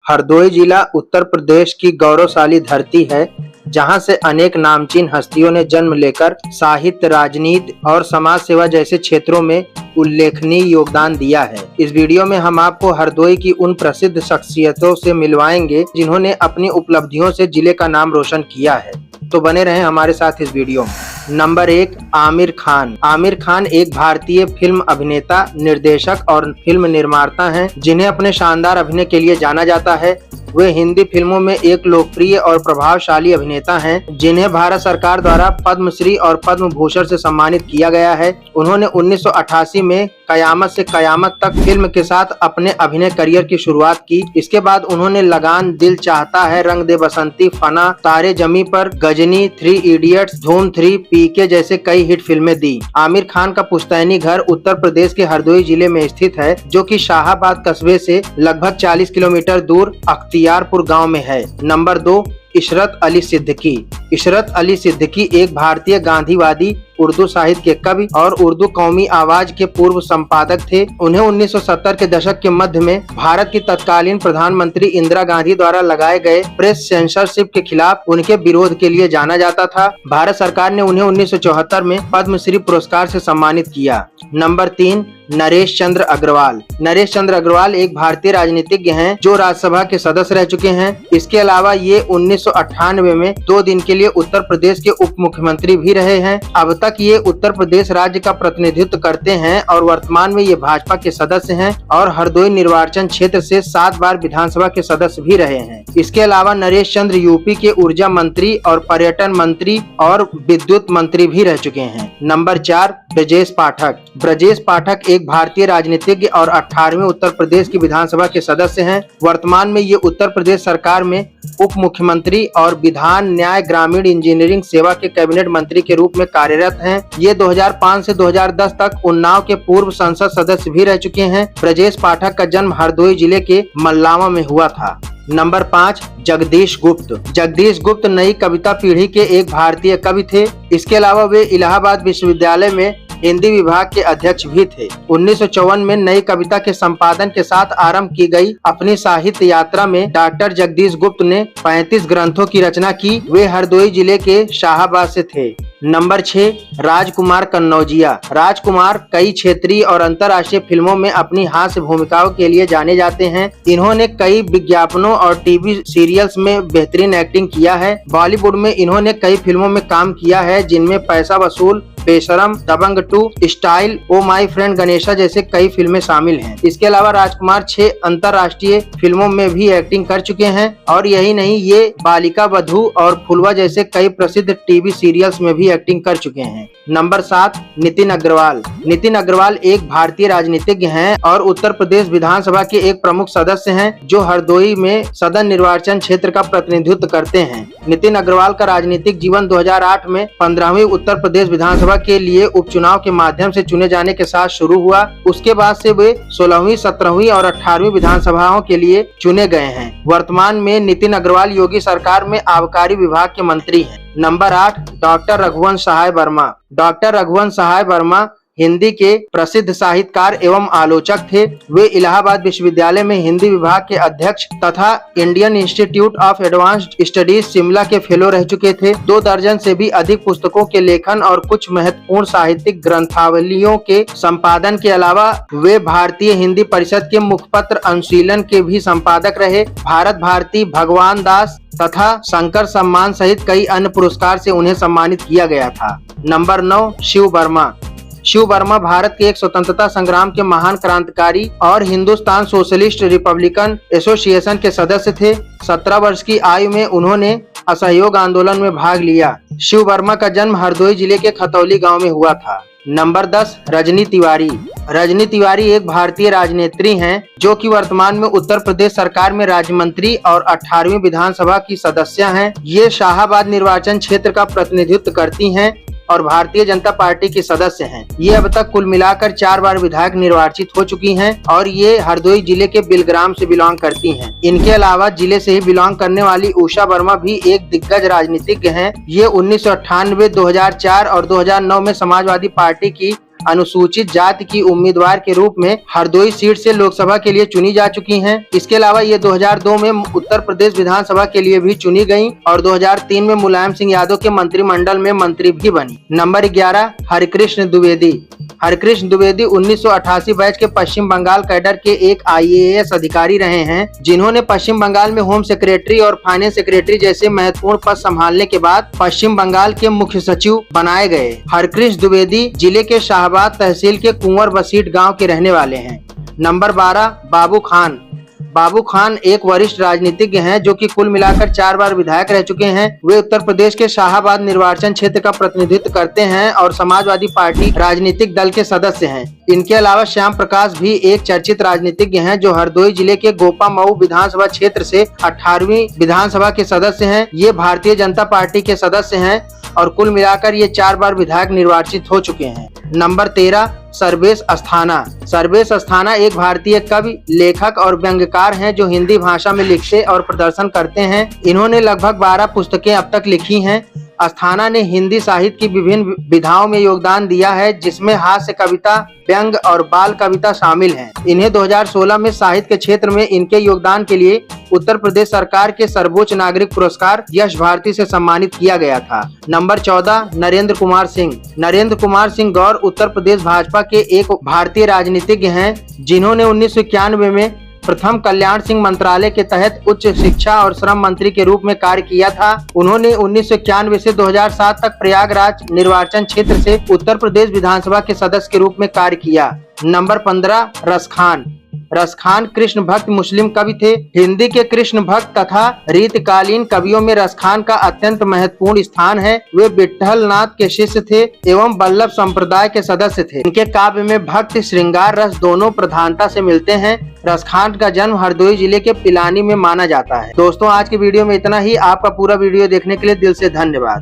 हरदोई जिला उत्तर प्रदेश की गौरवशाली धरती है, जहां से अनेक नामचीन हस्तियों ने जन्म लेकर साहित्य, राजनीति और समाज सेवा जैसे क्षेत्रों में उल्लेखनीय योगदान दिया है। इस वीडियो में हम आपको हरदोई की उन प्रसिद्ध शख्सियतों से मिलवाएंगे जिन्होंने अपनी उपलब्धियों से जिले का नाम रोशन किया है। तो बने रहें हमारे साथ इस वीडियो में। नंबर 1, आमिर खान। आमिर खान एक भारतीय फिल्म अभिनेता, निर्देशक और फिल्म निर्माता हैं, जिन्हें अपने शानदार अभिनय के लिए जाना जाता है। वे हिंदी फिल्मों में एक लोकप्रिय और प्रभावशाली अभिनेता हैं, जिन्हें भारत सरकार द्वारा पद्मश्री और पद्म भूषण से सम्मानित किया गया है। उन्होंने 1988 में कयामत से कयामत तक फिल्म के साथ अपने अभिनय करियर की शुरुआत की। इसके बाद उन्होंने लगान, दिल चाहता है, रंग दे बसंती, फना, तारे जमी पर, गजनी, 3 इडियट्स, धूम 3, पीके जैसे कई हिट फिल्में दी। आमिर खान का पुश्तैनी घर उत्तर प्रदेश के हरदोई जिले में स्थित है, जो कि शाहाबाद कस्बे से लगभग 40 किलोमीटर दूर अख्तियारपुर गांव में है। नंबर 2, इशरत अली सिद्दीकी। इशरत अली सिद्दीकी एक भारतीय गांधीवादी, उर्दू साहित्य के कवि और उर्दू कौमी आवाज के पूर्व संपादक थे। उन्हें 1970 के दशक के मध्य में भारत की तत्कालीन प्रधानमंत्री इंदिरा गांधी द्वारा लगाए गए प्रेस सेंसरशिप के खिलाफ उनके विरोध के लिए जाना जाता था। भारत सरकार ने उन्हें 1974 में पद्मश्री पुरस्कार से सम्मानित किया। नंबर 3, नरेश चंद्र अग्रवाल। नरेश चंद्र अग्रवाल एक भारतीय राजनीतिज्ञ हैं, जो राज्यसभा के सदस्य रह चुके हैं। इसके अलावा ये 1998 में 2 दिन के लिए उत्तर प्रदेश के उप मुख्यमंत्री भी रहे हैं। अब तक ये उत्तर प्रदेश राज्य का प्रतिनिधित्व करते हैं और वर्तमान में ये भाजपा के सदस्य हैं और हरदोई निर्वाचन क्षेत्र से 7 बार विधानसभा के सदस्य भी रहे हैं। इसके अलावा नरेश चंद्र यूपी के ऊर्जा मंत्री और पर्यटन मंत्री और विद्युत मंत्री भी रह चुके हैं। नंबर 4, ब्रजेश पाठक। ब्रजेश पाठक एक भारतीय राजनीतिज्ञ और 18वें उत्तर प्रदेश की विधानसभा के सदस्य हैं। वर्तमान में ये उत्तर प्रदेश सरकार में उप मुख्यमंत्री और विधान, न्याय, ग्रामीण इंजीनियरिंग सेवा के कैबिनेट मंत्री के रूप में कार्यरत हैं। ये 2005 से 2010 तक उन्नाव के पूर्व संसद सदस्य भी रह चुके हैं। ब्रजेश पाठक का जन्म हरदोई जिले के मल्लावा में हुआ था। नंबर 5, जगदीश गुप्त। जगदीश गुप्त नई कविता पीढ़ी के एक भारतीय कवि थे। इसके अलावा वे इलाहाबाद विश्वविद्यालय में हिंदी विभाग के अध्यक्ष भी थे। 1954 में नई कविता के संपादन के साथ आरंभ की गई अपनी साहित्य यात्रा में डॉक्टर जगदीश गुप्त ने 35 ग्रंथों की रचना की। वे हरदोई जिले के शाहाबाद से थे। नंबर 6, राजकुमार कन्नौजिया। राजकुमार कई क्षेत्रीय और अंतर्राष्ट्रीय फिल्मों में अपनी हास्य भूमिकाओं के लिए जाने जाते हैं। इन्होंने कई विज्ञापनों और टीवी सीरियल्स में बेहतरीन एक्टिंग किया है। बॉलीवुड में इन्होंने कई फिल्मों में काम किया है, जिनमें पैसा वसूल, बेशरम, दबंग 2, style, oh my friend Ganesha जैसे कई फिल्में शामिल हैं। इसके अलावा राजकुमार 6 अंतर्राष्ट्रीय फिल्मों में भी एक्टिंग कर चुके हैं और यही नहीं, ये बालिका वधू और फुलवा जैसे कई प्रसिद्ध टीवी सीरियल्स में भी एक्टिंग कर चुके हैं। नंबर 7, नितिन अग्रवाल। नितिन अग्रवाल एक भारतीय राजनीतिज्ञ हैं और उत्तर प्रदेश विधानसभा के एक प्रमुख सदस्य हैं, जो हरदोई में सदन निर्वाचन क्षेत्र का प्रतिनिधित्व करते हैं। नितिन अग्रवाल का राजनीतिक जीवन 2008 में 15वीं उत्तर प्रदेश विधानसभा के लिए उपचुनाव के माध्यम से चुने जाने के साथ शुरू हुआ। उसके बाद से वे 16वीं, 17वीं और 18वीं विधानसभाओं के लिए चुने गए हैं। वर्तमान में नितिन अग्रवाल योगी सरकार में आबकारी विभाग के मंत्री हैं। नंबर 8, डॉक्टर रघुवंश सहाय वर्मा। डॉक्टर रघुवंश सहाय वर्मा हिंदी के प्रसिद्ध साहित्यकार एवं आलोचक थे। वे इलाहाबाद विश्वविद्यालय में हिंदी विभाग के अध्यक्ष तथा Indian institute of advanced studies Shimla के फेलो रह चुके थे। 2 दर्जन से भी अधिक पुस्तकों के लेखन और कुछ महत्वपूर्ण साहित्यिक ग्रंथावलियों के संपादन के अलावा वे भारतीय हिंदी परिषद के मुखपत्र अनुशीलन के भी संपादक रहे। भारत भारती, भगवान दास तथा शंकर सम्मान सहित कई अन्य पुरस्कार से उन्हें सम्मानित किया गया था। नंबर 9, शिव वर्मा। शिव वर्मा भारत के एक स्वतंत्रता संग्राम के महान क्रांतिकारी और हिंदुस्तान सोशलिस्ट रिपब्लिकन एसोसिएशन के सदस्य थे। 17 वर्ष की आयु में उन्होंने असहयोग आंदोलन में भाग लिया। शिव वर्मा का जन्म हरदोई जिले के खतौली गांव में हुआ था। नंबर 10, रजनी तिवारी। रजनी तिवारी एक भारतीय राजनेत्री हैं, जो कि वर्तमान में उत्तर प्रदेश सरकार में राज्य मंत्री और 18वीं विधानसभा की सदस्य हैं। ये शाहाबाद निर्वाचन क्षेत्र का प्रतिनिधित्व करती हैं और भारतीय जनता पार्टी की सदस्य हैं। ये अब तक कुल मिलाकर 4 बार विधायक निर्वाचित हो चुकी हैं और ये हरदोई जिले के बिलग्राम से बिलोंग करती हैं। इनके अलावा जिले से ही बिलोंग करने वाली उषा वर्मा भी एक दिग्गज राजनीतिज्ञ हैं। ये 1998, 2004 और 2009 में समाजवादी पार्टी की अनुसूचित जाति की उम्मीदवार के रूप में हरदोई सीट से लोकसभा के लिए चुनी जा चुकी हैं। इसके अलावा ये 2002 में उत्तर प्रदेश विधानसभा के लिए भी चुनी गयी और 2003 में मुलायम सिंह यादव के मंत्रिमंडल में मंत्री भी बनी। नंबर 11 हरिकृष्ण द्विवेदी। हरिकृष्ण द्विवेदी 1988 बैच के पश्चिम बंगाल कैडर के एक IAS अधिकारी रहे हैं, जिन्होंने पश्चिम बंगाल में होम सेक्रेटरी और फाइनेंस सेक्रेटरी जैसे महत्वपूर्ण पद संभालने के बाद पश्चिम बंगाल के मुख्य सचिव बनाए गए। हरिकृष्ण द्विवेदी जिले के शाहबाद तहसील के कुंवर बसीट गाँव के रहने वाले हैं। नंबर 12 बाबू खान। बाबू खान एक वरिष्ठ राजनीतिज्ञ हैं जो कि कुल मिलाकर 4 बार विधायक रह चुके हैं। वे उत्तर प्रदेश के शाहबाद निर्वाचन क्षेत्र का प्रतिनिधित्व करते हैं और समाजवादी पार्टी राजनीतिक दल के सदस्य हैं। इनके अलावा श्याम प्रकाश भी एक चर्चित राजनीतिज्ञ हैं जो हरदोई जिले के गोपा मऊ विधानसभा क्षेत्र से 18वीं विधानसभा के सदस्य हैं। ये भारतीय जनता पार्टी के सदस्य हैं और कुल मिलाकर ये 4 बार विधायक निर्वाचित हो चुके हैं। नंबर 13 सर्वेश अस्थाना। सर्वेश अस्थाना एक भारतीय कवि, लेखक और व्यंग्यकार हैं जो हिंदी भाषा में लिखते और प्रदर्शन करते हैं। इन्होंने लगभग 12 पुस्तकें अब तक लिखी हैं। अस्थाना ने हिंदी साहित्य की विभिन्न विधाओं में योगदान दिया है, जिसमें हास्य कविता, व्यंग और बाल कविता शामिल हैं। इन्हें 2016 में साहित्य के क्षेत्र में इनके योगदान के लिए उत्तर प्रदेश सरकार के सर्वोच्च नागरिक पुरस्कार यश भारती से सम्मानित किया गया था। नंबर 14 नरेंद्र कुमार सिंह। नरेंद्र कुमार सिंह गौर उत्तर प्रदेश भाजपा के एक भारतीय राजनीतिज्ञ हैं, जिन्होंने 1991 में प्रथम कल्याण सिंह मंत्रालय के तहत उच्च शिक्षा और श्रम मंत्री के रूप में कार्य किया था। उन्होंने 1991 से 2007 तक प्रयागराज निर्वाचन क्षेत्र से उत्तर प्रदेश विधानसभा के सदस्य के रूप में कार्य किया। नंबर 15 रसखान। रसखान कृष्ण भक्त मुस्लिम कवि थे। हिंदी के कृष्ण भक्त तथा रीतकालीन कवियों में रसखान का अत्यंत महत्वपूर्ण स्थान है। वे विट्ठल नाथ के शिष्य थे एवं वल्लभ संप्रदाय के सदस्य थे। इनके काव्य में भक्ति श्रृंगार रस दोनों प्रधानता से मिलते हैं। रसखान का जन्म हरदोई जिले के पिलानी में माना जाता है। दोस्तों आज की वीडियो में इतना ही। आपका पूरा वीडियो देखने के लिए दिल से धन्यवाद।